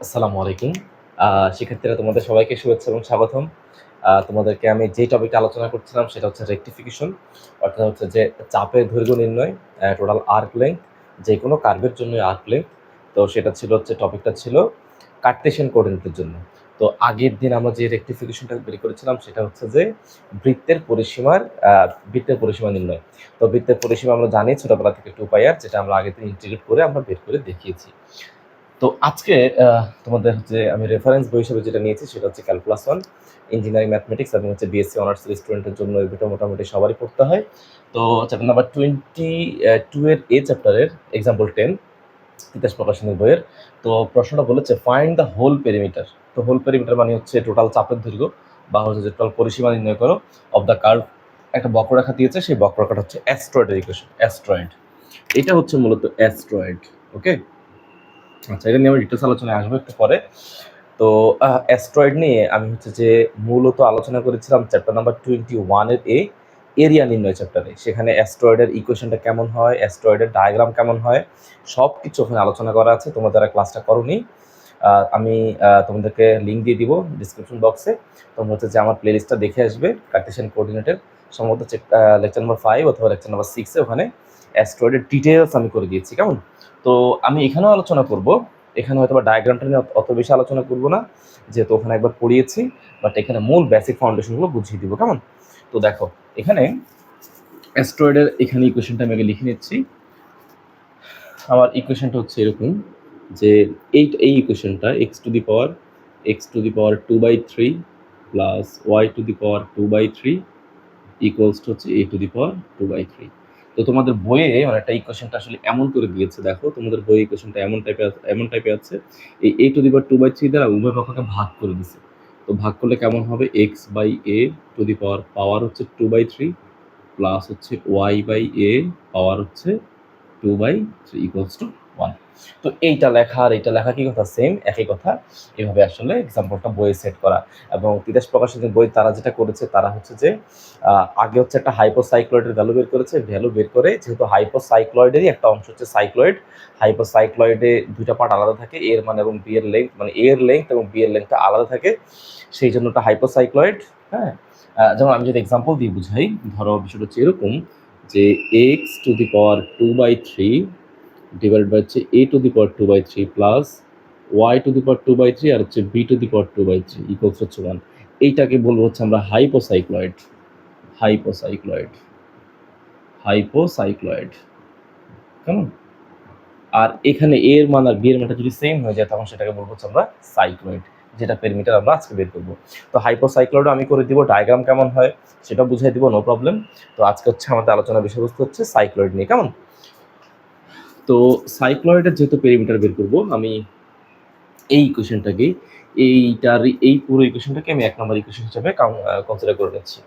আসসালামু আলাইকুম। শিক্ষার্থীরা, তোমাদের সবাইকে শুভেচ্ছা এবং স্বাগতম। তোমাদেরকে আমি যে টপিকটা আলোচনা করছিলাম সেটা হচ্ছে রেকটিফিকেশন, অর্থাৎ হচ্ছে যে চাপের দৈর্ঘ্য নির্ণয়, টোটাল আর্ক লেংথ, যে কোনো কার্ভের জন্য আর্ক লেংথ। তো সেটা ছিল হচ্ছে টপিকটা ছিল কার্টেশিয়ান কোঅর্ডিনেটের জন্য। তো আগের দিন আমরা যে রেকটিফিকেশনটা বের করেছিলাম সেটা হচ্ছে যে বৃত্তের পরিসীমা নির্ণয়। তো বৃত্তের পরিসীমা আমরা জানি ছোটবেলা থেকে 2πr, যেটা আমরা আগের দিন ইন্টিগ্রেট করে আমরা বের করে দেখিয়েছি। তো আজকে তোমাদের হচ্ছে আমি রেফারেন্স বই হিসেবে যেটা নিয়েছি সেটা হচ্ছে ক্যালকুলাস 1 ইঞ্জিনিয়ারিং ম্যাথমেটিক্স এবং হচ্ছে বিএসসি অনার্সের স্টুডেন্টের জন্য এই বইটা মোটামুটি সবারই পড়তে হয়। তো চ্যাপ্টার নাম্বার 22 এর চ্যাপ্টারের এক্সাম্পল 10 তিতাস প্রকাশনের বইয়ের। তো প্রশ্নটা বলেছে ফাইন্ড দ্য হোল পেরিমিটার। তো হোল পেরিমিটার মানে হচ্ছে টোটাল চাপের দৈর্ঘ্য বা হচ্ছে যে টোটাল পরিসীমা নির্ণয় করো অফ দ্য কার্ভ। একটা বক্ররেখা দিয়েছে, সেই বক্ররেখাটা হচ্ছে অ্যাস্ট্রয়েডের ইকুয়েশন। অ্যাস্ট্রয়েড, এটা হচ্ছে মূলত অ্যাস্ট্রয়েড। ওকে, আচ্ছা, এটা নিয়ে আমি ডিটেলস আলোচনায় আসবো একটু পরে। তো অ্যাস্ট্রয়েড নিয়ে আমি হচ্ছে যে মূলত আলোচনা করেছিলাম চ্যাপ্টার নাম্বার 21 এর এরিয়া নির্ণয় চ্যাপ্টারে। সেখানে অ্যাস্ট্রয়েডের ইকুয়েশনটা কেমন হয়, অ্যাস্ট্রয়েডের ডায়াগ্রাম কেমন হয়, সব কিছু ওখানে আলোচনা করা আছে। তোমরা যারা ক্লাসটা করোনি, আমি তোমাদেরকে লিঙ্ক দিয়ে দিব ডিসক্রিপশন বক্সে। তোমরা হচ্ছে যে আমার প্লেলিস্টটা দেখে আসবে কার্টেশিয়ান কোঅর্ডিনেটের, সম্ভবত লেকচার নাম্বার 5 অথবা লেকচার নাম্বার 6-এ ওখানে অ্যাস্ট্রয়েডের ডিটেলস আমি করে দিয়েছি। কেমন? তো আমি এখানেও আলোচনা করব, এখানে হয়তো বা ডায়াগ্রামটা নিয়ে অত বেশি আলোচনা করবো না, যেহেতু ওখানে একবার পড়িয়েছি। বাট এখানে মূল বেসিক ফাউন্ডেশনগুলো বুঝিয়ে দিব। কেমন? তো দেখো, এখানে অ্যাস্ট্রয়েডের এখানে ইকুয়েশনটা আমি আগে লিখে নিচ্ছি। আমার ইকুয়েশনটা হচ্ছে এরকম যে এই ইকুয়েশনটা x to the power 2/3 plus y to the power 2/3 equals two হচ্ছে a টু দি পাওয়ার 2/3। তো তোমাদের বইয়ে একটা ইকুয়েশনটা আসলে এমন করে দিয়েছে, দেখো তোমাদের বইয়ে ইকুয়েশনটা এমন টাইপে আছে, এই a টু দি পাওয়ার 2/3 দ্বারা উভয় পক্ষকে ভাগ করে দিছে। তো ভাগ করলে কেমন হবে, x/a টু দি পাওয়ার হচ্ছে 2/3 প্লাস হচ্ছে y/a হচ্ছে 2/3 ইকুয়ালস টু 1। তো এইটা লেখা আর এইটা লেখা কি কথা, সেম, একই কথা। এভাবে আসলে এক্সাম্পলটা বইয়ে সেট করা। এবং তিতাস প্রকাশনের বই তারা যেটা করেছে, তারা হচ্ছে যে আগে হচ্ছে একটা হাইপোসাইক্লয়েডের ভ্যালু বের করেছে। ভ্যালু বের করে, যেহেতু হাইপোসাইক্লয়েডেরই একটা অংশ হচ্ছে সাইক্লয়েড, হাইপোসাইক্লয়েডে দুইটা পার্ট আলাদা থাকে, এর মান এবং বি এর লেংথ, মানে এর লেংথ এবং বি এর লেংথটা আলাদা থাকে, সেই জন্য একটা হাইপোসাইক্লয়েড। হ্যাঁ, যেমন আমি যদি এক্সাম্পল দিয়ে বুঝাই, ধরো বিষয়টা হচ্ছে এরকম যে x to the power 2/3 divide by হচ্ছে a to the power 2/3 plus y to the power 2/3 আর হচ্ছে b to the power 2/3 equals হচ্ছে 1। এইটাকে বলবো হচ্ছে আমরা হাইপোসাইক্লয়েড। হাইপোসাইক্লয়েড হাইপোসাইক্লয়েড কেমন? আর এখানে এ এর মান আর বি এর মানটা যদি সেম হয়ে যায়, তখন সেটাকে বলবো হচ্ছে আমরা সাইক্লয়েড, যেটা পেরিমিটার আমরা আজকে বের করবো। তো হাইপোসাইক্লয়েড আমি করে দিব, ডায়াগ্রাম কেমন হয় সেটা বুঝাই দিব, নো প্রবলেম। তো আজকে হচ্ছে আমাদের আলোচনার বিষয়বস্তু হচ্ছে সাইক্লয়েড নিয়ে। কেমন? তো সাইক্লয়েডের যেহেতু পেরিমিটার বের করবো, আমি এই ইকুয়েশনটাকে, এই পুরো ইকুয়েশনটাকে আমি 1 নম্বর ইকুয়েশন হিসেবে কনসিডার করে নিচ্ছি।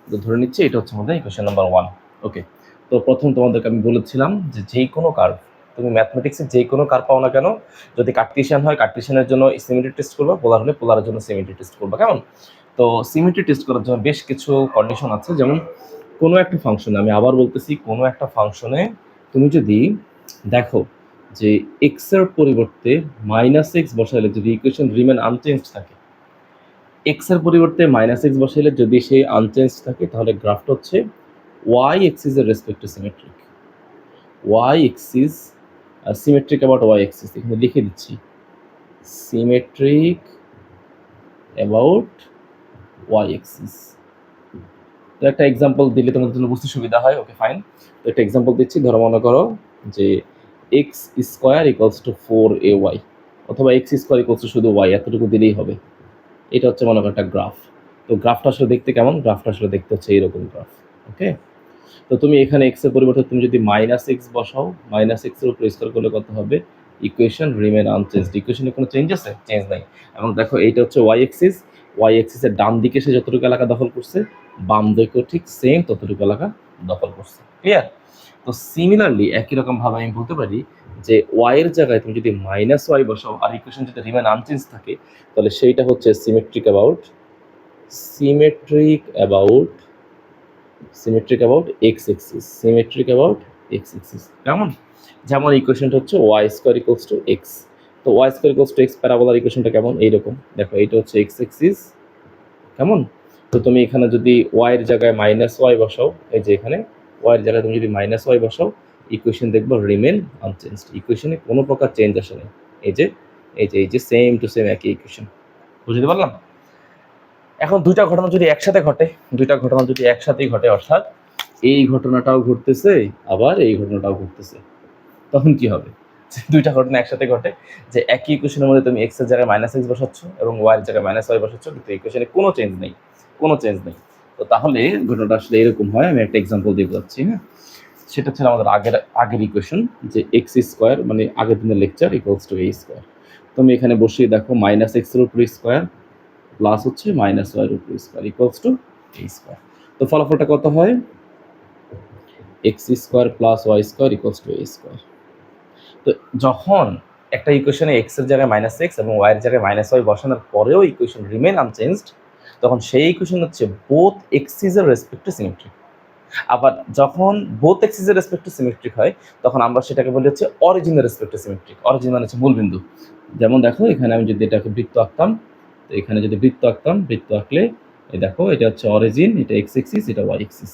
তো ধরে নিচ্ছি এটা হচ্ছে আমাদের ইকুয়েশন নাম্বার 1। ওকে, তো প্রথম তোমাদেরকে আমি বলেছিলাম যে যেই কোনো কার্ভ, তুমি ম্যাথমেটিক্সে যে কোনো কার্ভ পাও না কেন, যদি কার্টেশিয়ান হয় কার্টেশিয়ানের জন্য সিমেট্রি টেস্ট করবা, পোলার হলে পোলারের জন্য সিমেট্রি টেস্ট করবা। কেমন? তো সিমেট্রি টেস্ট করার জন্য বেশ কিছু কন্ডিশন আছে। যেমন কোনো একটা ফাংশনে, আমি আবার বলতেছি, কোনো একটা ফাংশনে তুমি যদি দেখো যে এক্স এর পরিবর্তে -x বসাইলে যদি ইকুয়েশন রিমেন আনচেঞ্জ থাকে, এক্স এর পরিবর্তে -x বসাইলে যদি সে আনচেঞ্জ থাকে, তাহলে গ্রাফটা হচ্ছে y axis এর রেসপেক্টে symmetric. y axis symmetric about y axis, এখানে লিখে দিচ্ছি সিমেট্রিক অ্যাবাউট y axis। তো একটা এক্সাম্পল দিলে তোমাদের জন্য বুঝতে সুবিধা হয়। ওকে, ফাইন। তো একটা এক্সাম্পল দিচ্ছি। ধরো মনে করো যে x² ইকুয়ালস টু 4ay, অথবা x² ইকুয়ালস টু শুধু y, এতটুকু দিলেই হবে। এটা হচ্ছে মনে করো একটা গ্রাফ। তো গ্রাফটা আসলে দেখতে কেমন? গ্রাফটা আসলে দেখতে হচ্ছে এইরকম গ্রাফ। ওকে, তো তুমি এখানে x এর পরিবর্তে তুমি যদি -x বসাও, -x এর উপর স্কোয়ার করলে কত হবে? Equation remain unchanged. ইকুয়েশনে কোনো চেঞ্জ আছে? চেঞ্জ নাই। এবং দেখো এইটা হচ্ছে y অ্যাক্সিস। y অ্যাক্সিসের ডান দিকে সে যতটুকু এলাকা দখল করছে, বাম দিকেও ঠিক সেম ততটুকু এলাকা দখল করছে। ক্লিয়ার? তো সিমিলারলি একই রকম ভাবে আমি বলতে পারি যে y এর জায়গায় তুমি যদি -y বসাও আর ইকুয়েশন যদি রিমেন আনচেঞ্জ থাকে, তাহলে সেইটা হচ্ছে symmetric about symmetric about x axis, symmetric about x axis. কেমন? যেমন ইকুয়েশনটা হচ্ছে y square equals to x. তো y square equals to x প্যারাবোলার ইকুয়েশনটা কেমন? এইরকম দেখো, এইটা হচ্ছে এক্স এক্সিস। কেমন? তো তুমি এখানে যদি ওয়াই এর জায়গায় মাইনাস ওয়াই বসাও, এই যে এখানে ওয়াই এর জায়গায় তুমি যদি মাইনাস ওয়াই বসাও, ইকুয়েশন দেখবো রিমেন আনচেঞ্জড, ইকুয়েশনে কোনো প্রকার চেঞ্জ আসে না। এই যে এই যে সেম টু সেম একই ইকুয়েশন। বুঝতে পারলাম? এখন দুইটা ঘটনা যদি একসাথে ঘটে, দুইটা ঘটনা যদি একসাথেই ঘটে, অর্থাৎ এই ঘটনাটাও ঘটতেছে আবার এই ঘটনাটাও ঘটতেছে, তখন কি হবে? দুইটা ঘটনা একসাথে ঘটে যে একই ইকুয়েশনের মধ্যে তুমি এক্স এর জায়গায় মাইনাস এক্স বসাচ্ছ এবং ওয়াই এর জায়গায় মাইনাস ওয়াই বসাচ্ছ, কিন্তু ইকুয়েশনে কোনো চেঞ্জ নেই, কোনো চেঞ্জ নেই। তো তাহলে ঘটনাটা আসলে এরকম হয়। আমি একটা এক্সাম্পল দিয়ে বোঝাচ্ছি। হ্যাঁ, সেটা ছিল আমাদের আগের ইকুয়েশন, যে এক্স স্কোয়ার মানে আগের দিনের lecture equals to a square. তুমি এখানে বসিয়ে দেখো মাইনাস এক্স এর উপর স্কোয়ার প্লাস হচ্ছে মাইনাস ওয়াই এর উপর square equals to a square. তো ফলাফলটা কত হয়? X square plus y square equals to a square. তো যখন একটা ইকুয়েশনে এক্স এর জায়গায় মাইনাস এক্স এবং ওয়াই এর জায়গায় মাইনাস ওয়াই বসানোর পরেও ইকুয়েশন রিমেন আনচেঞ্জড, তখন সেই ইকুয়েশন হচ্ছে বোথ এক্সিসের রেসপেক্টে সিমেট্রিক। আবার যখন বোথ এক্সিসের রেসপেক্টে সিমেট্রিক হয়, তখন আমরা সেটাকে বলি হচ্ছে অরিজিনের রেসপেক্টে সিমেট্রিক। অরিজিন মানে হচ্ছে মূলবিন্দু। যেমন দেখো এখানে আমি যদি এটাকে বৃত্ত আঁকতাম, তো এখানে যদি বৃত্ত আঁকতাম, বৃত্ত আঁকলে এই দেখো এটা হচ্ছে অরিজিন, এটা এক্স এক্সিস, এটা ওয়াই এক্সিস।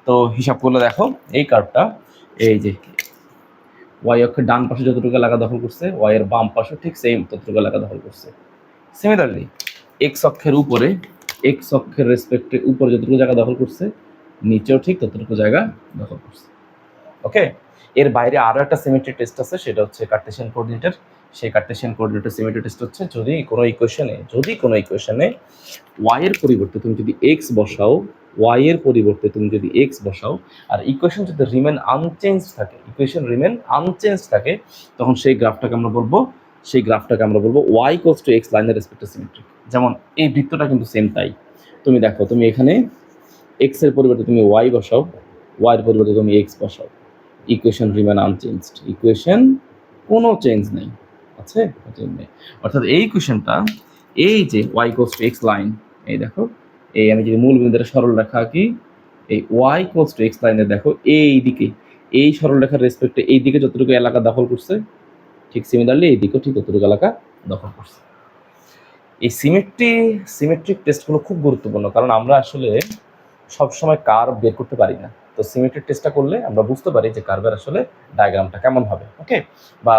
তো হিসাব করলে দেখো এই কার্ভটা, এই যে ওয়াই অক্ষের ডান পাশে যতটুকু এলাকা দখল করছে, ওয়াই এর বাম পাশে ঠিক সেম ততটুকু এলাকা দখল করছে। সিমিলারলি এক্স অক্ষের উপরে, এক্স অক্ষের রেসপেক্টে উপরে যতটুকু জায়গা দখল করছে, নিচেও ঠিক ততটুকু জায়গা দখল করছে। ওকে, এর বাইরে আরও একটা সিমেট্রি টেস্ট আছে, সেটা হচ্ছে কার্টেশিয়ান কোঅর্ডিনেটর। সেই কার্টেশিয়ান কোঅর্ডিনেটর সিমেট্রি টেস্ট হচ্ছে যদি কোনো ইকুয়েশনে ওয়াই এর পরিবর্তে তুমি যদি এক্স বসাও, ওয়াই এর পরিবর্তে তুমি যদি এক্স বসাও, আর ইকুয়েশন যদি রিমেন আনচেঞ্জ থাকে, তখন সেই গ্রাফটাকে আমরা বলবো ওয়াই ইকুয়ালস টু এক্স লাইনের রেসপেক্টে সিমেট্রিক। যেমন এই বৃত্তটা কিন্তু সেম তাই। তুমি দেখো, তুমি এখানে এক্স এর পরিবর্তে তুমি ওয়াই বসাও, ওয়াই এর পরিবর্তে তুমি এক্স বসাও, ইকুয়েশন রিমেন আনচেঞ্জড, ইকুয়েশন কোনো চেঞ্জ নেই, আছে চেঞ্জ নেই। অর্থাৎ এই ইকুয়েশনটা, এই যে y equals to x line, এই দেখো, এই আমি যদি মূল বিন্দুটা সরল রেখা আঁকি, এই ওয়াই ইকুয়ালস টু এক্স লাইনে দেখো এই দিকে, এই সরল রেখার রেসপেক্টে এই দিকে যতটুকু এলাকা দখল করছে, ঠিক সিমিলারলি এই দিকেও ঠিক ততটুকু এলাকা দখল করছে। এই সিমেট্রিক টেস্টগুলো খুব গুরুত্বপূর্ণ, কারণ আমরা আসলে সবসময় কার্ভ বের করতে পারি না। তো সিমেট্রিক টেস্টটা করলে আমরা বুঝতে পারি যে কার্ভের আসলে ডায়াগ্রামটা কেমন হবে। ওকে, বা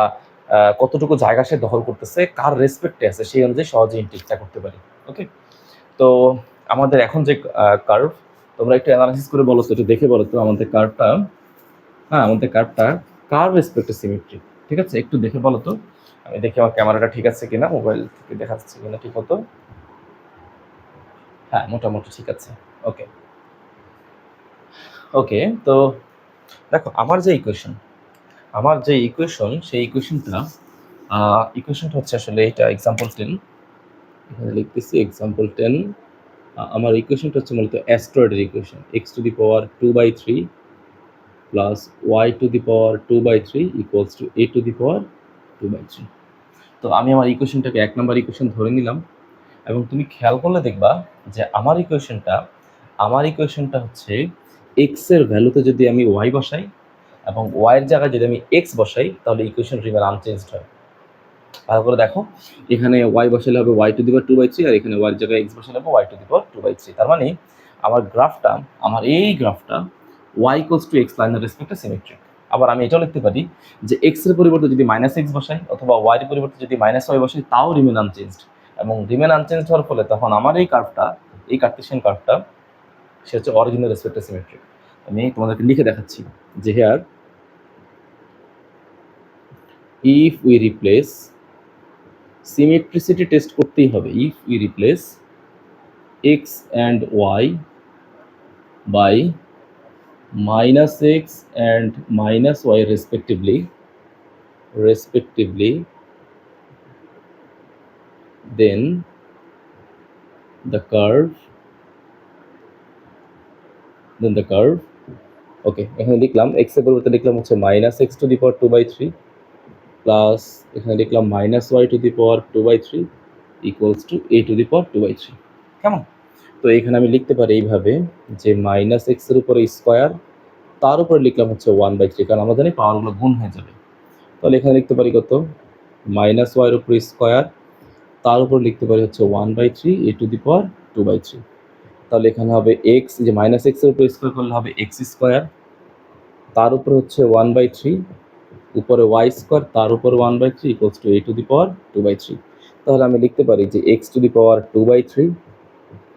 কতটুকু জায়গা সে দখল করতেছে, কার রেসপেক্টে আছে, সেই অনুযায়ী সহজে ইন্টিগ্রেটটা করতে পারি। ওকে, তো আমাদের এখন যে কার্ভ, তোমরা একটু অ্যানালাইসিস করে বলো তো, একটু দেখে বলো তো আমাদের কার্ভটা, কার রেসপেক্টে সিমেট্রিক, ঠিক আছে? একটু দেখে বলো তো, আমি দেখি আমার ক্যামেরাটা ঠিক আছে কিনা, মোবাইল থেকে দেখা যাচ্ছে কিনা ঠিক মতো। হ্যাঁ, মোটামুটি ঠিক আছে। ওকে ওকে, তো দেখো আমার যে ইকুয়েশন সেই ইকুয়েশনটা হচ্ছে আসলে এটা এক্সাম্পল 10, এখানে লিখতেছি এক্সাম্পল 10। আমার ইকুয়েশনটা হচ্ছে মূলত অ্যাস্ট্রয়েডের equation, x to the power 2/3 plus y to the power 2/3 equals to a to the power 2/3। তো আমি আমার ইকুয়েশনটাকে 1 নম্বর ইকুয়েশন ধরে নিলাম, এবং তুমি খেয়াল করলে দেখবা যে আমার ইকুয়েশনটা হচ্ছে এক্স এর ভ্যালুতে যদি আমি ওয়াই বসাই এবং ওয়াই এর জায়গায় যদি আমি এক্স বসাই, তাহলে ইকুয়েশন রিমেন আনচেঞ্জড হয়। ভালো করে দেখো, এখানে ওয়াই বসালে হবে ওয়াই টু দি পাওয়ার 2/3, আর এখানে ওয়াই এর জায়গায় এক্স বসালে হবে ওয়াই টু দি পাওয়ার 2/3। তার মানে আমার এই গ্রাফটা ওয়াই ইকুয়ালস টু এক্স লাইনের রেসপেক্টে সিমেট্রিক। আবার আমি এটাও লিখতে পারি যে এক্স এর পরিবর্তে যদি মাইনাস এক্স বসাই অথবা ওয়াই এর পরিবর্তে যদি মাইনাস ওয়াই বসাই, তাও রিমেন আনচেঞ্জড। এবং রিমেন আনচেঞ্জড হওয়ার ফলে তখন আমার এই কার্টেশিয়ান কার্ভটা, সে হচ্ছে অরিজিনের রেসপেক্টে সিমেট্রিক। আমি তোমাদেরকে লিখে দেখাচ্ছি যে here if we replace, symmetricity test করতেই হবে, if we replace x and y by minus x and minus y respectively, then the curve okay, এখানে লিখলাম x এর পরিবর্তে লিখলাম হচ্ছে minus x to the power 2/3 plus এখানে লিখলাম minus y to the power 2/3 equals to a to the power 2/3। কেমন? তো তো এখানে আমি লিখতে পারি এইভাবে যে মাইনাস এক্সের উপরে স্কোয়ার, তার উপরে লিখলাম হচ্ছে 1/3, কারণ আমরা জানি পাওয়ারগুলো গুণ হয়ে যাবে। তাহলে এখানে লিখতে পারি কত, মাইনাস ওয়াইয়ের উপরে স্কোয়ার, তার উপর লিখতে পারি হচ্ছে 1/3 এ টু দি পাওয়ার 2/3। তাহলে এখানে হবে এক্স, যে মাইনাস এক্সের উপরে স্কোয়ার করলে হবে এক্স স্কোয়ার, তার উপরে হচ্ছে 1/3, উপরে ওয়াই স্কোয়ার, তার উপর 1/3 equals to a to the power 2/3। তাহলে আমি লিখতে পারি যে x to the power 2/3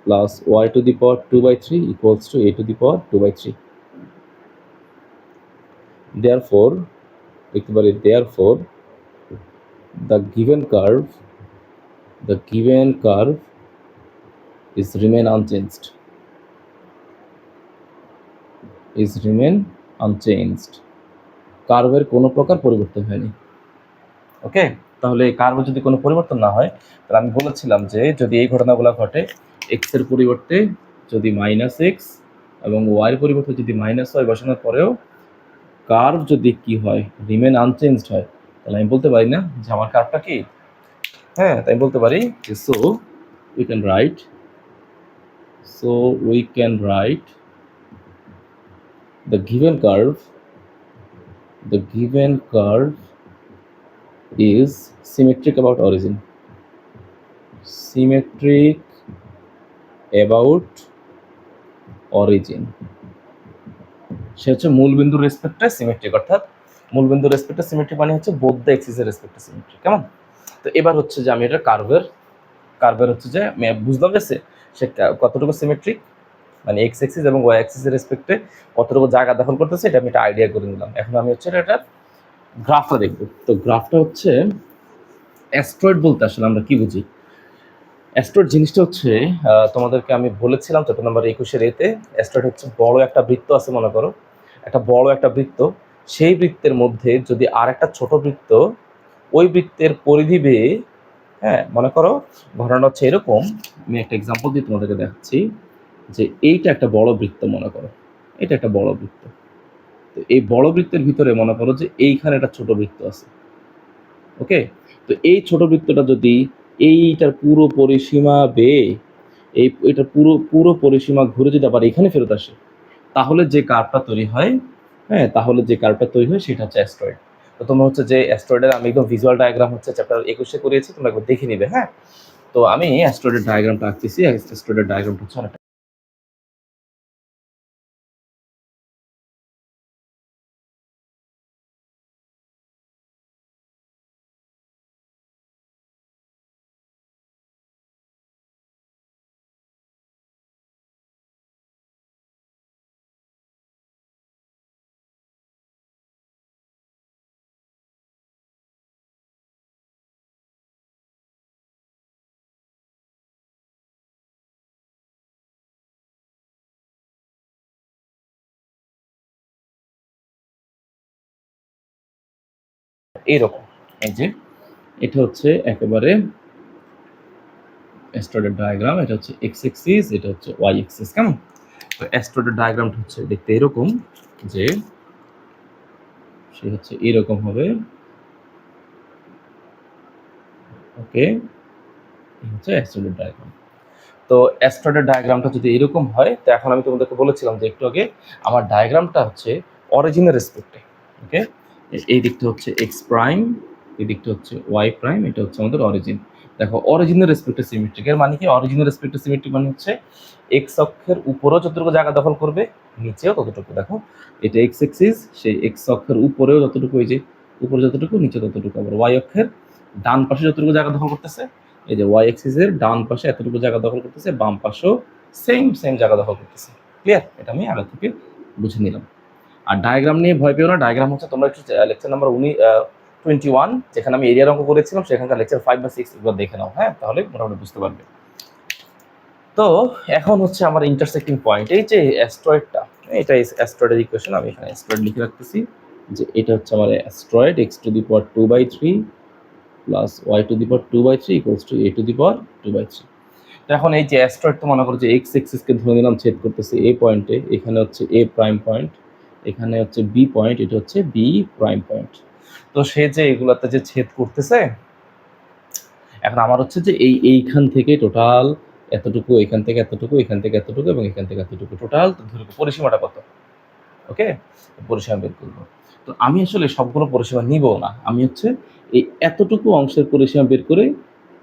plus y to the power 2/3 equals to a to the power 2/3। Therefore, লিখতে পারি therefore the given curve is remain unchanged. কার্ভের কোনো প্রকার পরিবর্তন হয়নি। ওকে, তাহলে কার্ভে যদি কোনো পরিবর্তন না হয়, তাহলে আমি বলেছিলাম যে যদি এই ঘটনাগুলো ঘটে, এক্স এর পরিবর্তে যদি মাইনাস এক্স এবং ওয়াই এর পরিবর্তে যদি মাইনাস ওয়াই বসানোর পরেও কার্ভ যদি কি হয়, রিমেন আনচেঞ্জড হয়, তাহলে আমি বলতে পারি না যে আমার কার্ভটা কি, হ্যাঁ, তাই বলতে পারি যে so we can write the given curve is symmetric about origin. সে হচ্ছে মূলবিন্দুর রেসপেক্টে সিমেট্রিক, অর্থাৎ মূলবিন্দুর রেসপেক্টে সিমেট্রিক মানে হচ্ছে বোথ দ্য এক্সিসের রেসপেক্টে সিমেট্রিক। কেমন? তো এবার হচ্ছে যে আমি এটা কার্ভের হচ্ছে যে বুঝলাম যে সে কতটুকু সিমেট্রিক, মানে এক্স এক্সিস এবং ওয়াই এক্সিসের রেসপেক্টে কতটুকু জায়গা দখল করতেছে, এটা আমি একটা আইডিয়া করে নিলাম। এখন আমি হচ্ছে এটা গ্রাফটা দেখব। তো গ্রাফটা হচ্ছে অ্যাস্ট্রয়েড বলতে আসলে আমরা কি বুঝি? অ্যাস্ট্রয়েড জিনিসটা হচ্ছে তোমাদেরকে আমি বলেছিলাম চ্যাপ্টার নাম্বার 21-এর এতে, অ্যাস্ট্রয়েড হচ্ছে বড় একটা বৃত্ত আছে, মনে করো একটা বড় একটা বৃত্ত, সেই বৃত্তের মধ্যে যদি আর একটা ছোট বৃত্ত ওই বৃত্তের পরিধি বেয়ে, হ্যাঁ, মনে করো ঘটনাটা হচ্ছে এরকম, আমি একটা এক্সাম্পল দিয়ে তোমাদেরকে দেখাচ্ছি যে এইটা একটা বড় বৃত্ত, মনে করো এটা একটা বড় বৃত্ত। তো এই বড় বৃত্তের ভিতরে মনে করো যে এইখানে একটা ছোট বৃত্ত আছে। ওকে, তো এই ছোট বৃত্তটা যদি এইটার পুরো পরিসীমা বেয়ে এইটার পুরো পরিসীমা ঘুরে যদি আবার এখানে ফেরত আসে, তাহলে যে কার্ভটা তৈরি হয়, হ্যাঁ, তাহলে যে কার্ভটা তৈরি হয় সেটা হচ্ছে অ্যাস্ট্রয়েড। তো তোমরা হচ্ছে যে অ্যাস্ট্রয়েডের আমি একদম ভিজুয়াল ডায়াগ্রাম হচ্ছে চ্যাপ্টার 21-এ করিয়েছি, তোমরা একবার দেখে নিবে। হ্যাঁ, তো আমি অ্যাস্ট্রয়েডের ডায়াগ্রামটা আঁকতেছি। অ্যাস্ট্রয়েডের ডায়াগ্রামটা হচ্ছে অনেকটা এইরকম। এই যে এটা হচ্ছে একেবারে অ্যাস্ট্রয়েডের ডায়াগ্রাম, এটা হচ্ছে এক্স এক্সিস, এটা হচ্ছে ওয়াই এক্সিস। কেমন? তো অ্যাস্ট্রয়েডের ডায়াগ্রামটা হচ্ছে দেখতে এরকম, যে সে হচ্ছে এরকম হবে। ওকে, হচ্ছে অ্যাস্ট্রয়েডের ডায়াগ্রাম। তো অ্যাস্ট্রয়েডের ডায়াগ্রামটা যদি এরকম হয়, তো এখন আমি তোমাদেরকে বলেছিলাম যে একটু আগে আমার ডায়াগ্রামটা হচ্ছে অরিজিনের রেসপেক্টে। ওকে, এই দিকটা হচ্ছে এক্স প্রাইম, এই দিকটা হচ্ছে ওয়াই প্রাইম, এটা হচ্ছে আমাদের অরিজিন। দেখো অরিজিনের রেসপেক্টে সিমেট্রিক এর মানে কি? অরিজিনের রেসপেক্টে সিমেট্রিক মানে হচ্ছে এক্স অক্ষের উপরেও যতটুকু জায়গা দখল করবে, নিচেও ততটুকু। দেখো এটা এক্স এক্সিস, সেই এক্স অক্ষের উপরেও যতটুকু, এই যে উপরে যতটুকু, নিচে ততটুকু। আবার ওয়াই অক্ষের ডান পাশে যতটুকু জায়গা দখল করতেছে, এই যে ওয়াই এক্সিসের ডান পাশে এতটুকু জায়গা দখল করতেছে, বাম পাশেও সেম জায়গা দখল করতেছে। ক্লিয়ার? এটা আমি আগে থেকে বুঝে নিলাম। আর ডায়াগ্রাম নিয়ে ভয় পেও না, ডায়াগ্রাম হচ্ছে তোমরা একটু লেকচার নাম্বার 21 যেখানে আমি এরিয়ার অঙ্ক করেছিলাম, সেখানকার লেকচার 5 বা 6 এগুলো দেখে নাও। হ্যাঁ, তাহলে মোটামুটি বুঝতে পারবে। তো এখন হচ্ছে আমার ইন্টারসেক্টিং পয়েন্ট, এই যে অ্যাস্ট্রয়েডটা, এটা অ্যাস্ট্রয়েডের ইকুয়েশন, আমি এখানে অ্যাস্ট্রয়েড লিখে রাখতেছি যে এটা হচ্ছে আমার astroid x to the power 2/3 plus y to the power 2/3 equals to a to the power 2/3। তো এখন এই যে অ্যাস্ট্রয়েড, তো মনে করো যে এক্স এক্সিসকে ধরে নিলাম ছেদ করতেছে এ পয়েন্টে, এখানে হচ্ছে এ প্রাইম পয়েন্ট, এখানে হচ্ছে বি পয়েন্ট, এটা হচ্ছে বি প্রাইম পয়েন্ট। তো সে যে এগুলাতে যে ছেদ করতেছে, এখন আমার হচ্ছে যে এইখান থেকে টোটাল এতটুকু, এখান থেকে এতটুকু, এখান থেকে এতটুকু এবং এখান থেকে এতটুকু, টোটাল দৈর্ঘ্য। পরিসীমাটা কত? ওকে, পরিসীমা বের করবো। তো আমি আসলে সবগুলো পরিসীমা নিব না, আমি হচ্ছে এই এতটুকু অংশের পরিসীমা বের করে,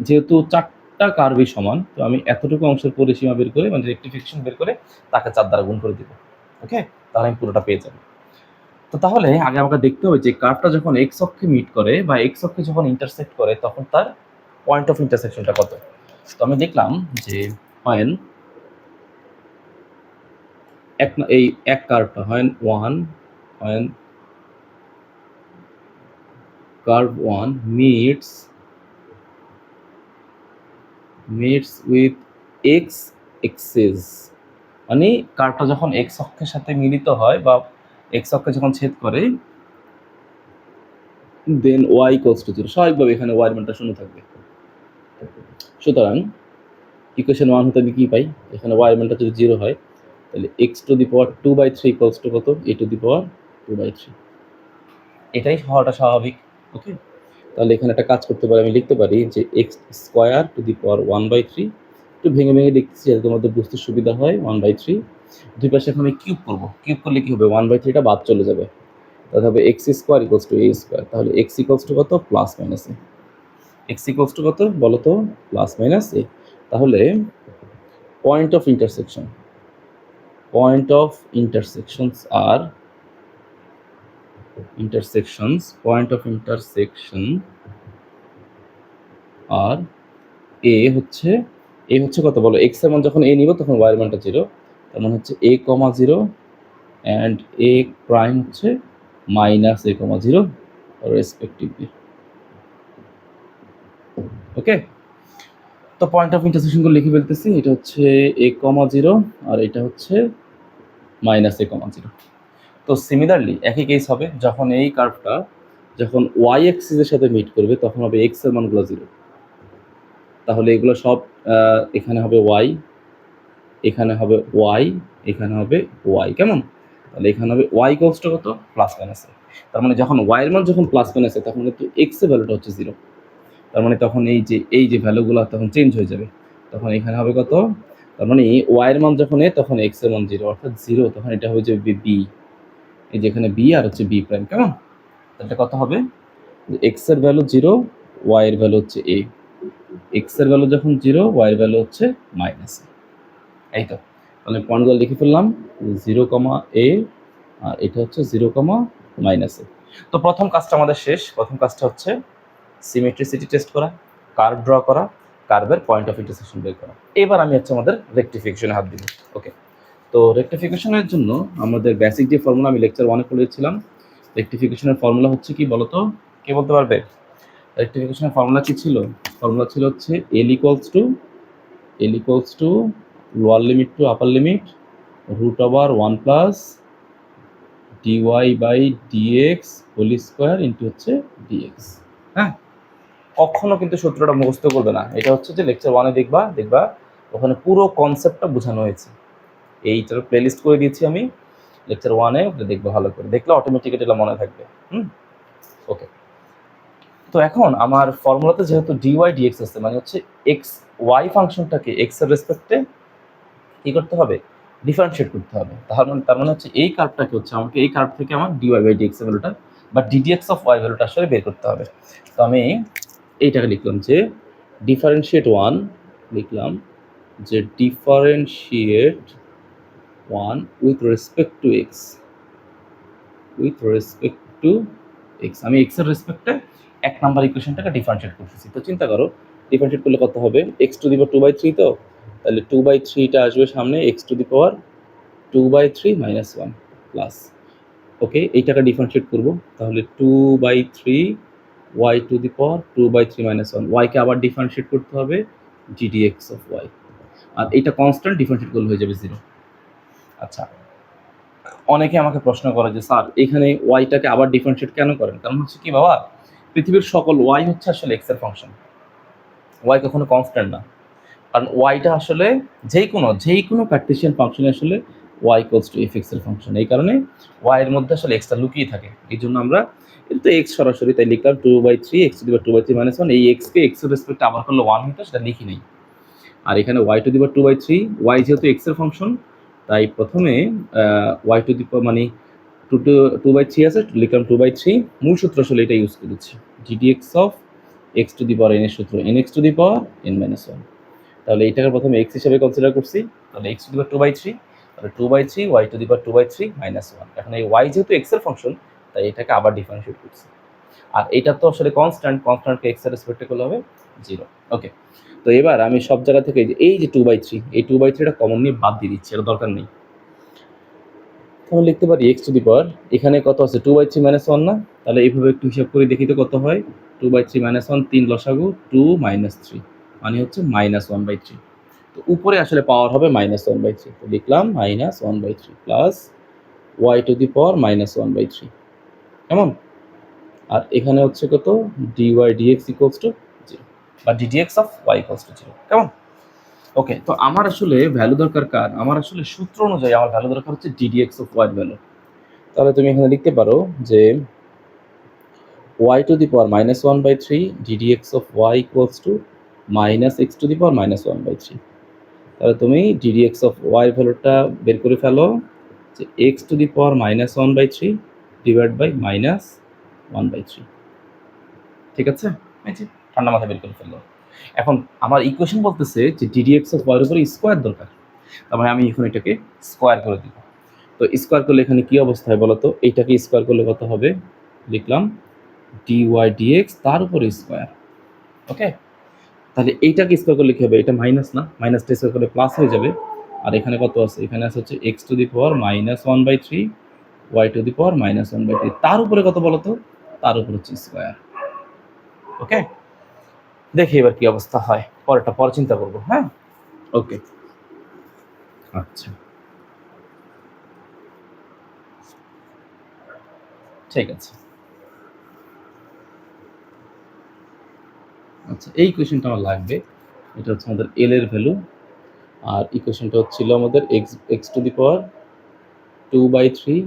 যেহেতু 4টা কার্ভই সমান, তো আমি এতটুকু অংশের পরিসীমা বের করে মানে রেক্টিফিকেশন বের করে তাকে 4 দ্বারা গুণ করে দিব। ওকে, তাহলে আমি পুরোটা পেয়ে যাবো। তো তাহলে আগে আমাকে দেখতে হবে যে কার্ভটা যখন এক্স অক্ষে মিট করে বা এক্স অক্ষে যখন ইন্টারসেক্ট করে তখন তার পয়েন্ট অফ ইন্টারসেকশনটা কত। তো আমি দেখলাম যে হয় এই এক কার্ভটা হয় when curve 1 meets with x axis, মানে কার্ভটা যখন এক্স অক্ষের সাথে মিলিত হয় বা এক্স অক্ষে যখন ছেদ করে, দেন y equals to 0, স্বাভাবিকভাবে এখানে y এর মানটা শূন্য থাকবে। সুতরাং ইকুয়েশন 1 হতে আমি কি পাই, এখানে y এর মানটা যদি 0 হয় তাহলে x to the power 2/3 equals to কত, a টু দি পাওয়ার 2/3। এটাই হওয়াটা স্বাভাবিক। ওকে, তাহলে এখানে একটা কাজ করতে পারি, আমি লিখতে পারি যে x square to the power 1/3, একটু ভেঙে ভেঙে লিখতেছি যাতে তোমাদের বুঝতে সুবিধা হয়। 1/3 দুই পাশে এখন আমি কিউব করব, কিউব করলে কি হবে, 1/3টা বাদ চলে যাবে, তাহলে হবে x square equals to a square. তাহলে x ইকুয়ালস টু কত, plus minus a। x equals to কত বলো তো, প্লাস মাইনাস a। তাহলে পয়েন্ট অফ ইন্টারসেকশন আর পয়েন্ট অফ ইন্টারসেকশন আর এ হচ্ছে কত বলো, এক্স এর মান যখন এ নিব তখন ওয়াই এর মানটা 0, তার মানে হচ্ছে a, 0 অ্যান্ড a প্রাইম হচ্ছে মাইনাস a, 0 রেসপেক্টিভলি। ওকে, তো পয়েন্ট অফ ইন্টারসেকশন গুলো লিখে ফেলতেছি, এটা হচ্ছে a, 0 আর এটা হচ্ছে মাইনাস a, 0। তো সিমিলারলি একই কেস হবে যখন এই কার্ভটা যখন ওয়াই এক্সিসের সাথে মিট করবে তখন হবে এক্স এর মানগুলো 0। তাহলে এগুলো সব এখানে হবে ওয়াই, এখানে হবে ওয়াই, এখানে হবে ওয়াই, কেমন? তাহলে এখানে হবে ওয়াই ইকুয়ালস টু কত, প্লাস মাইনাস এ। তার মানে যখন ওয়াই এর মান যখন প্লাস মাইনাস এ তখন কিন্তু এক্স এর ভ্যালুটা হচ্ছে 0। তার মানে তখন এই যে ভ্যালুগুলো তখন চেঞ্জ হয়ে যাবে, তখন এখানে হবে কত, তার মানে ওয়াই এর মান যখন এ তখন এক্স এর মান 0 অর্থাৎ 0, তখন এটা হবে যে বি, এই যে এখানে বি আর হচ্ছে বি প্রাইম, কেমন? তাহলে কত হবে, এক্স এর ভ্যালু 0, ওয়াই এর ভ্যালু হচ্ছে এ, এক্স এর ভ্যালু যখন 0, ওয়াই এর ভ্যালু হচ্ছে মাইনাস। এই তো, তাহলে পয়েন্টগুলো লিখে ফেললাম 0, a আর এটা হচ্ছে 0, মাইনাস এ। তো প্রথম কাজটা আমাদের শেষ। প্রথম কাজটা হচ্ছে সিমেট্রিসিটি টেস্ট করা, কার্ভ ড্র করা, কার্ভের পয়েন্ট অফ ইন্টারসেকশন বের করা। এবার আমি হচ্ছে আমাদের রেকটিফিকেশনে হাত দিব। ওকে, তো রেকটিফিকেশনের জন্য আমাদের বেসিক যে ফর্মুলা আমি লেকচার 1-এ পড়েছিলাম, রেকটিফিকেশনের ফর্মুলা হচ্ছে কি বলতো, কে বলতে পারবে? রেকটিফিকেশনের ফর্মুলা কি ছিল? ফর্মুলা ছিল হচ্ছে L equals to lower limit to upper limit root over 1 plus dy by dx whole square into হচ্ছে dx। হ্যাঁ, কখনো কিন্তু সূত্রটা মুখস্থ করবে না, এটা হচ্ছে যে লেকচার 1-এ দেখবা ওখানে পুরো কনসেপ্টটা বোঝানো হয়েছে। এইটার প্লেলিস্ট করে দিয়েছি আমি লেকচার 1-এ, দেখবে ভালো করে, দেখলে অটোমেটিক্যালি এটা মনে থাকবে। ওকে, তো এখন আমার ফর্মুলাতে যেহেতু dy dx আছে, মানে হচ্ছে এক্স ওয়াই ফাংশনটাকে এক্স এর রেসপেক্টে কি করতে হবে, ডিফারেন্সিয়েট করতে হবে। তার মানে হচ্ছে এই কার্ভটাকে হচ্ছে আমাকে এই কার্ভ থেকে আমার dy বাই dx এর ভ্যালুটা বা ddx অফ y ভ্যালুটা আসলে বের করতে হবে। তো আমি এইটাকে লিখলাম যে ডিফারেন্সিয়েট 1, লিখলাম যে differentiate 1 with respect to x, আমি এক্স এর রেসপেক্টে 1 নাম্বার ইকুয়েশনটাকে ডিফারেন্সিয়েট করতেছি। তো চিন্তা করো ডিফারেন্সিয়েট করলে কত হবে, এক্স টু দি পাওয়ার 2/3, তো তাহলে 2/3টা আসবে সামনে, x to the power 2/3 minus 1 plus, okay এইটাকে ডিফারেন্সিয়েট করবো, তাহলে 2/3 y to the power 2/3 minus 1, ওয়াইকে আবার ডিফারেন্সিয়েট করতে হবে ddx অফ ওয়াই, আর এটা কনস্ট্যান্ট, ডিফারেন্সিয়েট করলে হয়ে যাবে 0। আচ্ছা, অনেকে আমাকে প্রশ্ন করে যে স্যার এখানে ওয়াইটাকে আবার ডিফারেন্সিয়েট কেন করেন? কারণ হচ্ছে কি বাবা, পৃথিবীর সকল ওয়াই হচ্ছে আসলে এক্স এর ফাংশন, ওয়াই কখনো কনস্ট্যান্ট না। কারণ ওয়াইটা আসলে যেই কোনো কার্টেসিয়ান ফাংশনে আসলে y equals to f x এর ফাংশন, এই কারণে ওয়াই এর মধ্যে আসলে এক্সটা লুকিয়ে থাকে। এই জন্য আমরা এটা তো এক্স সরাসরি, তাই লিখলাম 2/3 x to the power 2/3 minus 1, এই এক্সকে এক্স এর রেসপেক্টে আবার করলে 1 হতো, সেটা লিখি নেই। আর এখানে y to the power 2/3, y যেহেতু এক্স এর ফাংশন তাই প্রথমে ওয়াই টু দি পাওয়ার মানে 2/3 আছে, লিখলাম 2/3। মূল সূত্র আসলে এটা ইউজ করেছি, ddx of x to the power N এর সূত্র N x to the power N minus one. তাহলে এইটাকে প্রথমে এক্স হিসেবে কনসিডার করছি, তাহলে এক্স টু দি পাওয়ার 2/3, তাহলে 2/3 y to the power 2/3 minus one. এখন এই ওয়াই যেহেতু এক্স এর ফাংশন তাই এটাকে আবার ডিফারেন্সিয়েট করছি। আর এটা তো আসলে কনস্ট্যান্টকে এক্স এর রেসপেক্টে করলে হবে 0। ওকে, তো এবার আমি সব জায়গা থেকে এই যে 2/3, এই 2/3টা কমন নিয়ে বাদ দিয়ে দিচ্ছি, এটা দরকার নেই। তাহলে লিখতে পারি এক্স টু দি পাওয়ার, এখানে কত আছে 2/3 মাইনাস ওয়ান না, তাহলে এইভাবে একটু হিসাব করে দেখি তো কত হয়। 2/3 মাইনাস ওয়ান, 3 লসাগু 2 মাইনাস 3 মানে হচ্ছে -1/3। তো উপরে আসলে পাওয়ার হবে -1/3, তো লিখলাম -1/3 plus y to the power -1/3, কেমন? আর এখানে হচ্ছে কত dy dx ইকুয়ালস টু 0 বা ddx of y equals two 0, কেমন? ওকে, তো আমার আসলে ভ্যালু দরকার কার? আমার আসলে সূত্র অনুযায়ী আমার ভ্যালু দরকার হচ্ছে ddx অফ y এর ভ্যালু। তাহলে তুমি এখানে লিখতে পারো যে y to the power -1/3 ddx of y equals to -x to the power -1/3। তাহলে তুমি ddx অফ y এর ভ্যালুটা বের করে ফেলো যে x to the power -1/3 divide by -1/3। ঠিক আছে, এই যে ঠান্ডা মাথায় বের করে ফেললো। এখন আমার ইকুয়েশন বলতেছে যে ddx অফ y এর উপরে স্কোয়ার দরকার, তার মানে আমি এখন এটাকে স্কোয়ার করে দিব। তো স্কোয়ার করলে এখানে কি অবস্থা হয় বলো তো? এইটাকে স্কোয়ার করলে কত হবে? লিখলাম dy dx তার উপরে স্কোয়ার। ওকে, তাহলে এইটাকে স্কোয়ার করলে কি হবে? এটা মাইনাস না, মাইনাসটা স্কোয়ার করলে প্লাস হয়ে যাবে। আর এখানে কত আছে? এখানে আছে হচ্ছে x to the power -1/3 y to the power -1/3, তার উপরে কত বলো তো? তার উপরে হচ্ছে স্কোয়ার। ওকে, দেখি এবার কি অবস্থা হয়, পরে চিন্তা করবো। হ্যাঁ, ওকে, আচ্ছা, ঠিক আছে। আচ্ছা, এই কোয়েশনটা আমার লাগবে, এটা হচ্ছে আমাদের এল এর ভ্যালু, আর ইকুয়েশনটা হচ্ছিল আমাদের x to the power 2/3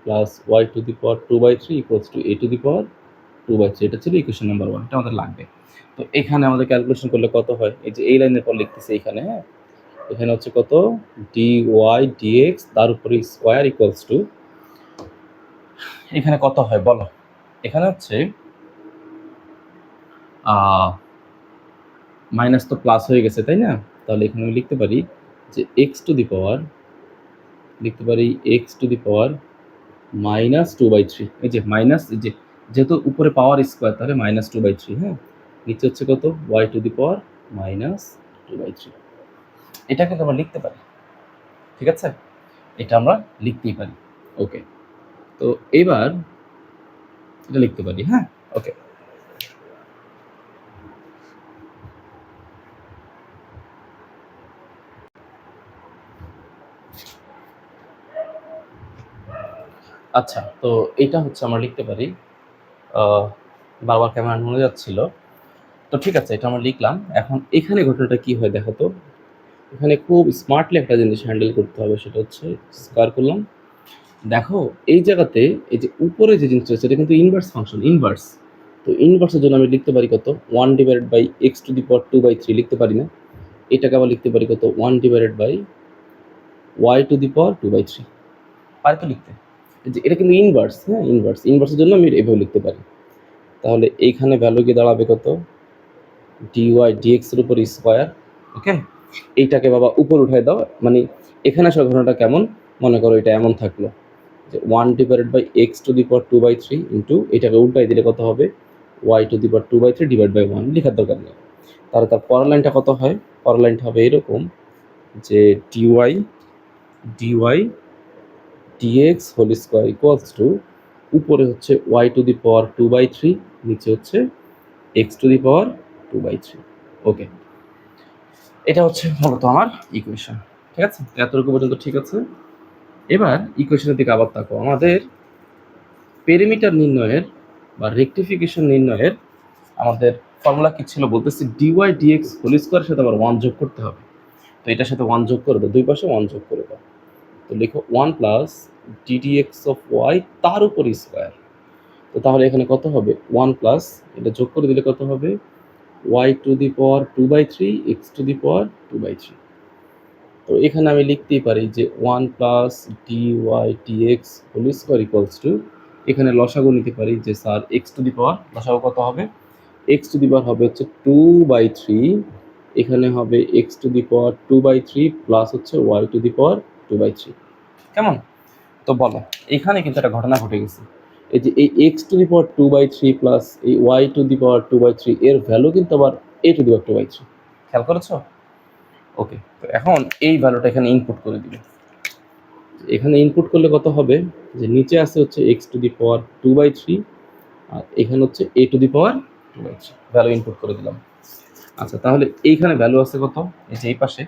plus y to the power 2/3 equals to a to the power 2/3। এটা ছিল ইকুয়েশন নাম্বার 1, এটা আমাদের লাগবে। তো এখানে আমাদের ক্যালকুলেশন করলে কত হয়? এই যে এই লাইনের পর লিখতেছি এখানে, হ্যাঁ, এখানে হচ্ছে কত dy dx তার উপরে স্কোয়ার ইকুয়ালস টু, এখানে কত হয় বলো? এখানে হচ্ছে মাইনাস তো প্লাস হয়ে গেছে, তাই না? তাহলে এখানে আমি লিখতে পারি যে এক্স টু দি পাওয়ার, লিখতে পারি এক্স টু দি পাওয়ার -2/3। এই যে মাইনাস, এই যে যেহেতু উপরে পাওয়ার স্কোয়ার তাহলে -2/3, হ্যাঁ, নিচে হচ্ছে কত ওয়াই টু দি পাওয়ার -2/3। এটা কিন্তু আমরা লিখতে পারি, ঠিক আছে, এটা আমরা লিখতেই পারি। ওকে, তো এবার এটা লিখতে পারি। হ্যাঁ, ওকে, আচ্ছা, তো এটা হচ্ছে আমরা লিখতে পারি, বারবার ক্যামেরা মনে যাচ্ছিল, তো ঠিক আছে, এটা আমরা লিখলাম। এখন এখানে ঘটনাটা কি হয় দেখো তো, এখানে খুব স্মার্টলি একটা জিনিস হ্যান্ডেল করতে হবে, সেটা হচ্ছে স্কোয়ার করলাম। দেখো এই জায়গাতে এই যে উপরে যে জিনিসটা আছে এটা কিন্তু ইনভার্স ফাংশন, ইনভার্স। তো ইনভার্সের জন্য আমি লিখতে পারি কত 1 divided by x to the power 2/3 লিখতে পারি না? এটাকে আবার লিখতে পারি কত 1 divided by y to the power 2/3, পারি তো লিখতে? যে এটা কিন্তু ইনভার্স, হ্যাঁ, ইনভার্সের জন্য আমি এভাবে লিখতে পারি। তাহলে এইখানে ভ্যালু গিয়ে দাঁড়াবে কত dy dx এর উপর স্কোয়ার। ওকে, এইটাকে বাবা উপর উঠাই দাও, মানে এখানে আসলে ঘটনাটা কেমন, মনে করো এটা এমন থাকলো যে 1 divided by x to the power 2/3 into এটাকে উল্টাই দিলে কত হবে y to the power 2/3 divide by 1, লেখার দরকার নেই। তাহলে তার পরের লাইনটা কত হয়? পরের লাইনটা হবে এরকম যে dy dx whole square equals to, উপরে হচ্ছে ওয়াই টু দি পাওয়ার 2/3, নিচে হচ্ছে এক্স টু দি পাওয়ার 2/3। ওকে, এটা হচ্ছে মূলত আমার ইকুয়েশন। ঠিক আছে, এতটুকু পর্যন্ত ঠিক আছে। এবার ইকুয়েশনের দিকে আবার তাকো। আমাদের পেরিমিটার নির্ণয়ের বা রেকটিফিকেশন নির্ণয়ের আমাদের ফর্মুলা কি ছিল বলতেছি, ডিওয়াই ডিএক্স হোল স্কোয়ারের সাথে আবার 1 যোগ করতে হবে। তো এটার সাথে 1 যোগ করে দাও, দুই পাশে 1 যোগ করে দাও। তো লিখো 1 প্লাস ডিডিএক্স অফ ওয়াই তার উপর স্কোয়ার। তো তাহলে এখানে কত হবে 1 প্লাস, এটা যোগ করে দিলে কত হবে y to the power 2/3 x to the power 2/3। তো এখানে আমি লিখতেই পারি যে 1 plus d y d x whole square equals to, এখানে লসাগু নিতে পারি যে sir x to the power লসাগু কত হবে, এক্স টু দি পাওয়ার হবে হচ্ছে 2/3, এখানে হবে x to the power 2/3 plus হচ্ছে ওয়াই টু দি পাওয়ার 2/3। কেমন? তো বলো, এখানে কিন্তু একটা ঘটনা ঘটে গেছে, এই যে এই x to the power 2/3 plus এই ওয়াই টু দি পাওয়ার 2/3 এর ভ্যালু কিন্তু আবার এ টু দি পাওয়ার 2/3। খেয়াল করেছো? ওকে, তো এখন এই ভ্যালুটা এখানে ইনপুট করে দিবে। এখানে ইনপুট করলে কত হবে, যে নিচে আছে হচ্ছে এক্স টু দি পাওয়ার 2/3 আর এখানে হচ্ছে a to the power 2/3 value input করে দিলাম। আচ্ছা, তাহলে এইখানে ভ্যালু আছে কত, এই যে এই পাশে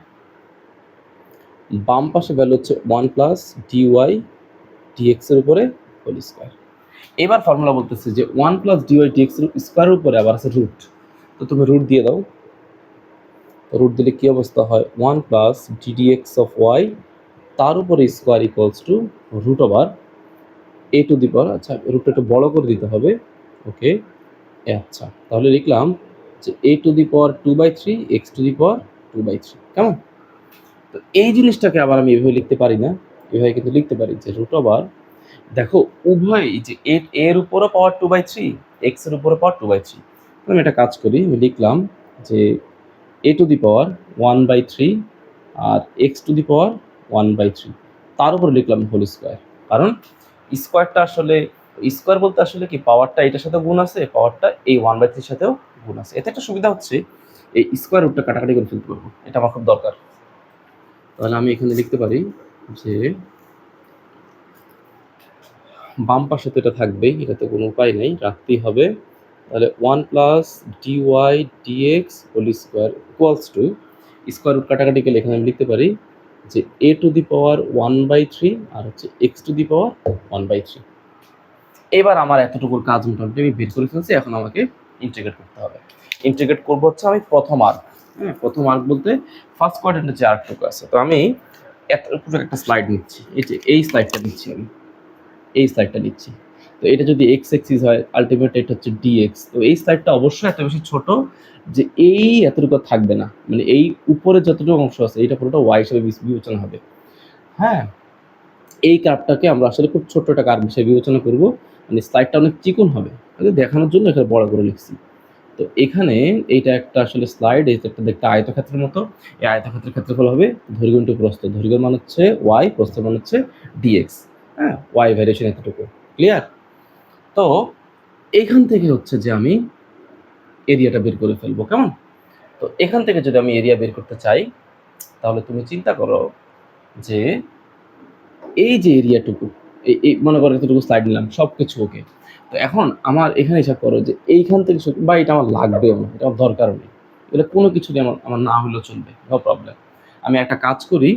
বাম পাশে ভ্যালু হচ্ছে 1 প্লাস ডি ওয়াই ডিএক্স এর উপরে হোল স্কোয়ার। এবার ফর্মুলা বলতেছে যে 1 প্লাস ডি ওয়াই ডিএক্স এর স্কোয়ারের উপরে আবার আছে রুট, তো তুমি রুট দিয়ে দাও। রুট দিলে কি অবস্থা হয়, 1 প্লাস ডিডিএক্স অফ ওয়াই তার উপরে square equals to root over a to the power, আচ্ছা রুটটা একটু বড় করে দিতে হবে, ওকে। আচ্ছা, তাহলে লিখলাম যে a to the power 2/3 x to the power 2/3। কেমন? তো এই জিনিসটাকে আবার আমি এভাবে লিখতে পারি না, এভাবে কিন্তু লিখতে পারি যে রুট ওভার, দেখো উভয় যে এর উপরও পাওয়ার 2/3 এক্স এর উপরে পাওয়ার 2/3। আমি একটা কাজ করি, আমি লিখলাম যে এ টু দি পাওয়ার 1/3 আর এক্স টু দি পাওয়ার 1/3 তার উপর লিখলাম হোল স্কোয়ার। কারণ স্কোয়ারটা আসলে স্কোয়ার বলতে আসলে কি, পাওয়ারটা এটার সাথে গুণ আছে, পাওয়ারটা এই 1/3 সাথেও গুণ আছে। এতে একটা সুবিধা হচ্ছে এই স্কোয়ার রুটটা কাটাকাটি করে ফেলতে পারবো, এটা আমার খুব দরকার। তাহলে আমি এখানে লিখতে পারি যে বাম পাশে তো এটা থাকবেই, এটা তো কোনো উপায় নেই, রাখতেই হবে। তাহলে 1 plus d y d x whole square equals to, square root কাটাকাটি গেলে এখানে আমি লিখতে পারি যে এ টু দি পাওয়ার 1/3 আর হচ্ছে এক্স টু দি পাওয়ার 1/3। এবার আমার এতটুকুর কাজ মোটামুটি আমি বের করে ফেলছি, এখন আমাকে ইন্টিগ্রেট করতে হবে। ইন্টিগ্রেট করবো হচ্ছে আমি প্রথম আর্ক, হ্যাঁ প্রথম আর্ক বলতে ফার্স্ট কোয়াড্রেন্টের যে আর্কটুকু আছে। তো আমি এতটুকু একটা স্লাইড নিচ্ছি, এই যে এই স্লাইডটা নিচ্ছি, আমি এই স্লাইডটা নিচ্ছি। তো এটা যদি এক্স এক্সিস হয়, আলটিমেট এটা হচ্ছে ডিএক্স। তো এই স্লাইডটা অবশ্যই এত বেশি ছোট যে এই এতটুকু থাকবে না, মানে এই উপরে যতটুকু অংশ আছে এটা পুরোটা ওয়াই হিসেবে বিবেচনা হবে। হ্যাঁ, এই কার্ভটাকে আমরা আসলে খুব ছোট্ট একটা কার্ভ হিসেবে বিবেচনা করব, মানে স্লাইডটা অনেক চিকন হবে, দেখানোর জন্য এটা বড় করে লিখছি। তো এখানে এইটা একটা আসলে স্লাইড, এটা একটা দেখতে আয়তক্ষেত্রের মতো। এই আয়তক্ষেত্রের ক্ষেত্রফল হবে দৈর্ঘ্য ইন্টু প্রস্থ, দৈর্ঘ্যের মান হচ্ছে ওয়াই, প্রস্থের মান হচ্ছে ডিএক্স। হ্যাঁ, ওয়াই ভ্যারিয়েশন এতটুকু ক্লিয়ার। তো এইখান থেকে হচ্ছে যে আমি এরিয়াটা বের করে ফেলবো, কেমন? তো এখান থেকে যদি আমি এরিয়া বের করতে চাই, তাহলে তুমি চিন্তা করো যে এই যে এরিয়াটুকু, এই মনে করো এতটুকু স্লাইড নিলাম, সব কিছু ওকে। তো এখন আমার এখানে হিসাব করো যে এইখান থেকে বা এটা আমার লাগবেও না, এটা আমার দরকারও নেই, এটা কোনো কিছু দিয়ে আমার আমার না হলেও চলবে, নো প্রবলেম। আমি একটা কাজ করি,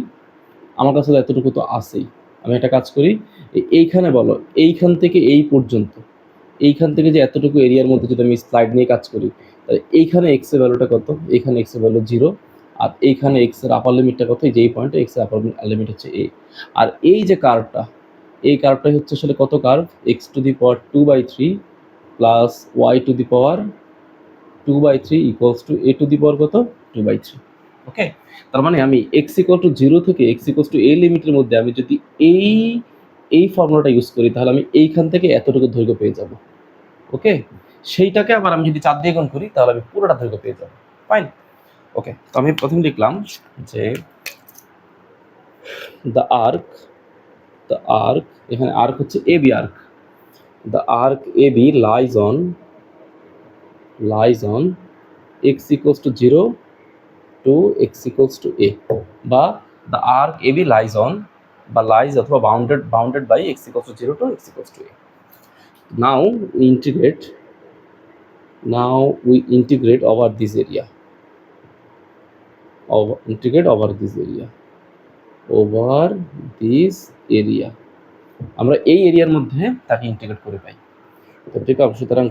আমার কাছে তো এতটুকু তো আছেই, আমি একটা কাজ করি, এইখানে বলো এইখান থেকে এই পর্যন্ত, এইখান থেকে যে এতটুকু এরিয়ার মধ্যে যদি আমি স্লাইড নিয়ে কাজ করি, তাহলে এইখানে এক্স এর ভ্যালুটা কত, এইখানে এক্স এর ভ্যালু 0, আর এইখানে এক্স এর আপার লিমিটটা কত, এই যে এই পয়েন্টে এক্স এর আপার লিমিট হচ্ছে এ। আর এই যে কার্ভটা, এই কার্ভটাই হচ্ছে আসলে কত curve, x to the power 2/3 plus y to the power 2/3 equals to a to the power কত, 2/3। ওকে, তার মানে আমি এক্স ইকুয়াল টু 0 থেকে এক্স ইকুয়ালস টু এ লিমিটের মধ্যে আমি যদি এই এই ফর্মুলাটা ইউজ করি, তাহলে আমি এইখান থেকে এতটুকু দৈর্ঘ্য পেয়ে যাব। ওকে, সেইটাকে আবার আমি যদি 4 দিয়ে গুণ করি, তাহলে আমি পুরোটা দৈর্ঘ্য পেয়ে যাব। ফাইন। ওকে, তো আমি প্রথমে লিখলাম যে দ্য আর্ক, এখানে আর্ক হচ্ছে A B arc, the arc A B lies on x equals to 0 to x equals to a, বা the arc AB lies on বা lies অথবা bounded by x equals to 0 to x equals to a. Now we integrate over this area, over this area আমরা এই এরিয়ার মধ্যে তাকে integrate করে পাই। তো ঠিক আছে, সুতরাং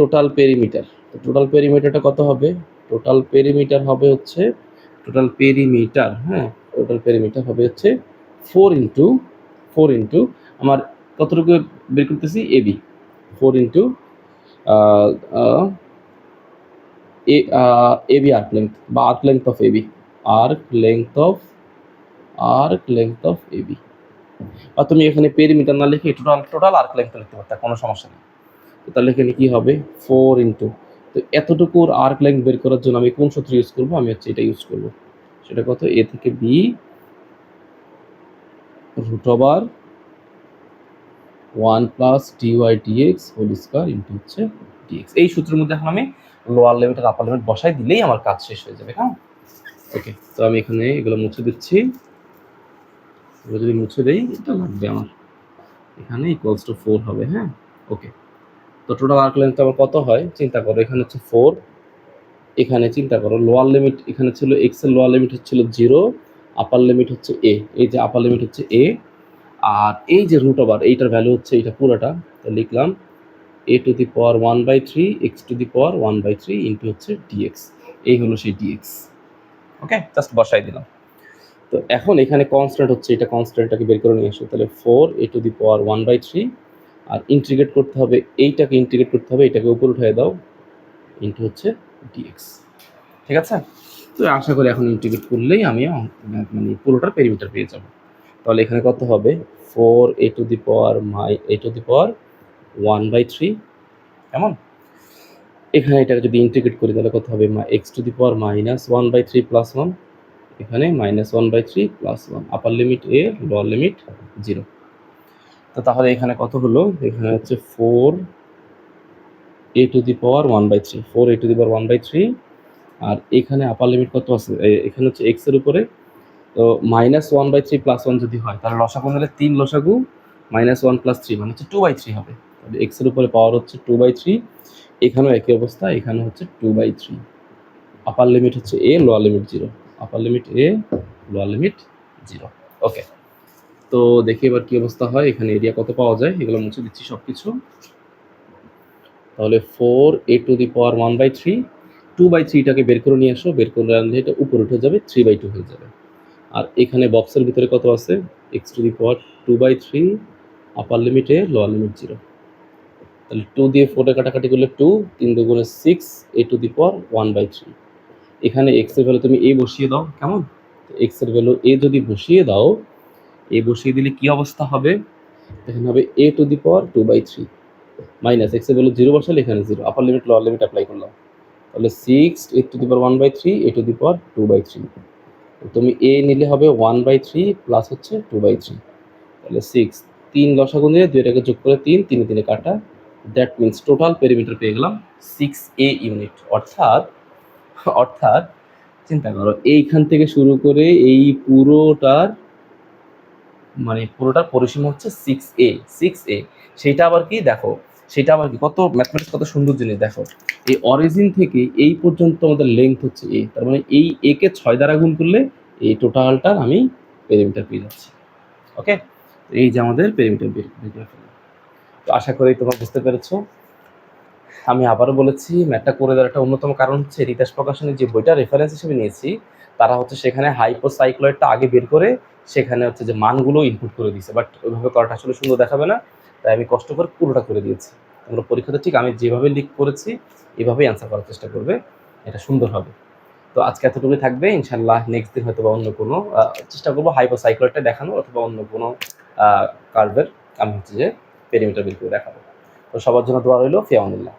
টোটাল পেরিমিটার, তো টোটাল পেরিমিটারটা কত হবে, টোটাল পেরিমিটার হবে হচ্ছে হ্যাঁ টোটাল পেরিমিটার হবে হচ্ছে 4 ইন্টু আমার কতটুকু বের করতেছি, AB 4 into AB arc length বা arc length of AB, arc length of AB. বা তুমি এখানে পেরিমিটার না লিখে টোটাল আর্ক লেন্থ লিখতে পারতে, কোনো সমস্যা নেই। তো তাহলে এখানে কি হবে 4 ইন্টু, তো এতটুকুর আর্ক লেন্থ বের করার জন্য আমি কোন সূত্র ইউজ করবো? আমি হচ্ছে এটা ইউজ করবো, সেটা কত, এ থেকে b root over 1 plus d y d x whole square into হচ্ছে ডিএক্স। এই সূত্রের মধ্যে এখন আমি লোয়ার লিমিট আর আপার লিমিট বসাই দিলেই আমার কাজ শেষ হয়ে যাবে। হ্যাঁ, ওকে। তো আমি এখানে এগুলো মুছে দিচ্ছি, এগুলো যদি মুছে দেই এটা লাগবে আমার, এখানে ইকুয়ালস টু 4 হবে। হ্যাঁ, ওকে। তো টোটাল আর্ক লেন্থ আমার কত হয় চিন্তা করো, এখানে হচ্ছে 4, এখানে চিন্তা করো লোয়ার লিমিট এখানে ছিল এক্স এর লোয়ার লিমিট হচ্ছিল 0, আপার লিমিট হচ্ছে এ, এই যে আপার লিমিট হচ্ছে এ, আর এই যে রুট ওভার এইটার ভ্যালু হচ্ছে এইটা পুরোটা, তো লিখলাম a to the power 1/3 x to the power 1/3 into হচ্ছে ডিএক্স, এই হলো সেই ডিএক্স। ওকে, জাস্ট বসাই দিলাম। তো এখন এখানে কনস্ট্যান্ট হচ্ছে, এটা কনস্ট্যান্টটাকে বের করে নিয়ে আসো, তাহলে 4 a টু দি পাওয়ার 1/3, আর ইন্টিগ্রেট করতে হবে, এইটাকে ইন্টিগ্রেট করতে হবে, এটাকে উপর উঠিয়ে দাও ইন্টু হচ্ছে ডিএক্স। ঠিক আছে, তো আশা করি এখন ইন্টিগ্রেট করলেই আমি মানে পুরোটার পেরিমিটার পেয়ে যাব। তাহলে এখানে কত হবে 4 a to the power a to the power 1/3, এমন। এখানে এটাকে যদি ইন্টিগ্রেট করি তাহলে কত হবে x to the power -1/3 plus 1, এখানে -1/3 প্লাস 1, আপার লিমিট এ লোয়ার লিমিট 0। তো তাহলে এখানে কত হলো, এখানে হচ্ছে 4 a to the power 1/3, 4 a to the power 1/3, আর এখানে আপার লিমিট কত আছে, এখানে হচ্ছে এক্স এর উপরে, তো -1/3 প্লাস 1 যদি হয় তাহলে লসাগু নিলে 3 লসাগু -1 প্লাস 3 মানে হচ্ছে 2/3 হবে। তাহলে এক্স এর উপরে পাওয়ার হচ্ছে 2/3, এখানেও একই অবস্থা, এখানে হচ্ছে 2/3, আপার লিমিট হচ্ছে এ, লোয়ার লিমিট 0, আপার লিমিট এ, লোয়ার লিমিট 0। ওকে, তো দেখি এবার কি অবস্থা হয়, এখানে এরিয়া কত পাওয়া যায়, এগুলো মুছে দিচ্ছি সব কিছু। তাহলে 4 a টু দি পাওয়ার 1/3, 2/3টাকে বের করে নিয়ে আসো, বের করে আনলে এটা উপরে উঠে যাবে, 3/2 হয়ে যাবে। আর এখানে বক্সের ভিতরে কত আছে, x to the power 2/3, upper limit A, lower limit 0। তাহলে 2 দিয়ে 4 কাটাকাটি করলে 2, 3 দুগুণে 6 a টু দি পাওয়ার 1/3। এখানে এক্স এর ভ্যালু তুমি এ বসিয়ে দাও, কেমন, এক্স এর ভ্যালু এ যদি বসিয়ে দাও, এ বসিয়ে দিলে কি অবস্থা হবে, এখানে হবে a to the power 2/3 minus x এর ভ্যালু 0 বসালে এখানে 0, upper limit lower limit apply করলাম, তাহলে 6 a to the power 1/3 a to the power 2/3। তুমি এ নিলে হবে 1/3 প্লাস হচ্ছে 2/3, তাহলে 6, 3 লসাগু নিয়ে 2টাকে যোগ করে 3, 3 3 কাটা, দ্যাট মিনস টোটাল পেরিমিটার পেয়ে গেলাম 6a ইউনিট। অর্থাৎ অর্থাৎ চিন্তা করো এইখান থেকে শুরু করে এই পুরোটার মানে পুরোটার পরিসীমা হচ্ছে 6a। সেটা আবার কি দেখো, সেটা আবার কি কত ম্যাথমেটিক্স কত সুন্দর জিনিস দেখো, এই অরিজিন থেকে এই পর্যন্ত আমাদের লেন্থ হচ্ছে a, তার মানে এই a কে 6 দ্বারা গুণ করলে এই টোটালটার আমি পেরিমিটার পেয়ে যাচ্ছি। ওকে, এই যে আমাদের পেরিমিটার বের করে ফেললাম। তো আশা করি তোমরা বুঝতে পেরেছো। আমি আবারও বলেছি, ম্যাথটা করে দেওয়ার একটা অন্যতম কারণ হচ্ছে তিতাস প্রকাশনের যে বইটা রেফারেন্স হিসেবে নিয়েছি, তারা হচ্ছে সেখানে হাইপোসাইক্লয়েডটা আগে বের করে সেখানে হচ্ছে যে মানগুলো ইনপুট করে দিয়েছে, বাট ওইভাবে করাটা আসলে সুন্দর দেখাবে না, তাই আমি কষ্ট করে পুরোটা করে দিয়েছি। তোমরা পরীক্ষাতে ঠিক আমি যেভাবে লিখ করেছি এভাবেই অ্যান্সার করার চেষ্টা করবে, এটা সুন্দর হবে। তো আজকে এতটুকুই থাকবে, ইনশাল্লাহ নেক্সট দিন হয়তো বা অন্য কোনো চেষ্টা করবো হাইপোসাইক্লয়েডটা দেখানো, অথবা অন্য কোনো কার্ভের আমি হচ্ছে যে পেরিমিটার বের করে দেখাবো। তো সবার জন্য দোয়া রইল, ফি আমানিল্লাহ।